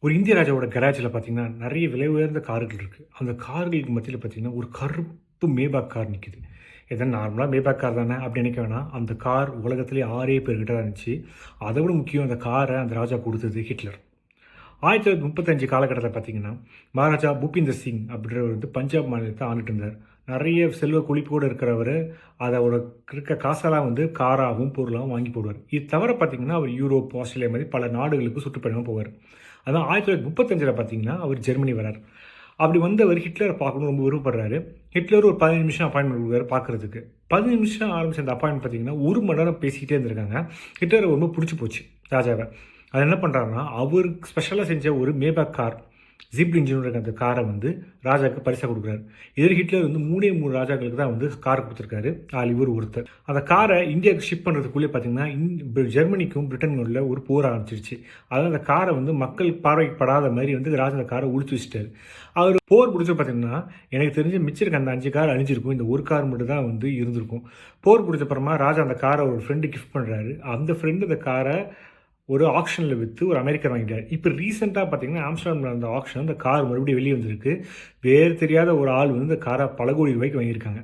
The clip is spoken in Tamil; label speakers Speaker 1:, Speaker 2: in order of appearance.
Speaker 1: ஒரு இந்திய ராஜாவோட கராஜில் பார்த்தீங்கன்னா, நெறைய விலை உயர்ந்த கார்கள் இருக்கு. அந்த கார்களுக்கு மத்தியில பார்த்தீங்கன்னா, ஒரு கருப்பு மேபாக் கார் நிக்குது. ஏதோ நார்மலா மேபாக் கார் தானே அப்படி நினைக்க வேணாம். அந்த கார் உலகத்திலேயே 6 பேர்கிட்ட தான் இருந்துச்சு. அதை விட முக்கியம் அந்த காரை அந்த ராஜா குடுத்தது ஹிட்லர். 1935 காலகட்டத்தில பார்த்தீங்கன்னா, மகாராஜா பூபிந்தர் சிங் அப்படின்றவர் வந்து பஞ்சாப் மாநிலத்த ஆண்டுட்டு இருந்தார். நெறைய செல்வ கொழிப்போட இருக்கிறவரு, அதோட இருக்க காசெல்லாம் வந்து காராவும், பொருளாவும் வாங்கி போடுவார். இது தவிர பார்த்தீங்கன்னா, அவர் யூரோப், ஆஸ்திரேலியா மாரி பல நாடுகளுக்கு சுற்றுப்பயணமா போவார். அதான் 1935ல பார்த்தீங்கன்னா, அவர் ஜெர்மனி வரார். அப்படி வந்தவர் ஹிட்லர பார்க்கணும்னு ரொம்ப விருப்பப்படுறாரு. ஹிட்லர் ஒரு 15 நிமிஷம் அப்பாயின்ட்மென்ட் குடுக்குறாரு பார்க்கறதுக்கு. 15 நிமிஷம் ஆரம்பிச்ச அந்த அப்பாயின்ட்மென்ட் பார்த்தீங்கன்னா, 1 மணி நேரம் பேசிக்கிட்டே இருந்திருக்காங்க. ஹிட்லருக்கு ரொம்ப புடிச்சு போச்சு ராஜாவ. அது என்ன பண்றாருன்னா, அவருக்கு ஸ்பெஷலா செஞ்ச ஒரு மேபாக் கார், ஜீப் இன்ஜின் இருக்க அந்த காரை வந்து ராஜாவுக்கு பரிசா குடுக்குறாரு. இதுவரை ஹிட்லர் வந்து 3 ராஜாக்களுக்கு தான் வந்து கார் குடுத்துருக்காரு. அதில இவர் ஒருத்தர். அந்த காரை இந்தியாவுக்கு ஷிப் பண்ணுறதுக்குள்ளே பார்த்தீங்கன்னா, ஜெர்மனிக்கும் பிரிட்டனுக்கும் உள்ள ஒரு போர் ஆரம்பிச்சிருச்சு. அதாவது அந்த காரை வந்து மக்கள் பார்வைக்கு படாத மாரி வந்து ராஜா அந்த காரை ஒழிச்சு வச்சுட்டாரு. அவர் போர் முடிச்சு பார்த்தீங்கன்னா, எனக்கு தெரிஞ்சு மிச்சம் இருக்க அந்த 5 கார் அழிஞ்சிருக்கும். இந்த ஒரு கார் மட்டும் தான் வந்து இருந்திருக்கும். போர் முடிச்ச அப்புறமா ராஜா அந்த காரை ஒரு ஃப்ரெண்டுக்கு கிஃப்ட் பண்றாரு. அந்த ஃப்ரெண்டு அந்த காரை ஒரு ஆக்ஷன்ல வித்து ஒரு அமெரிக்கர் வாங்கிட்டாரு. இப்ப ரீசென்ட்டா பார்த்தீங்கன்னா, ஆம்ஸ்டர்டாம்ல நடந்த ஆக்ஷன் அந்த கார் மறுபடியும் வெளிய வந்திருக்கு. வேறு தெரியாத ஒரு ஆள் வந்து இந்த கார பல கோடி ரூபாய்க்கு வாங்கியிருக்காங்க.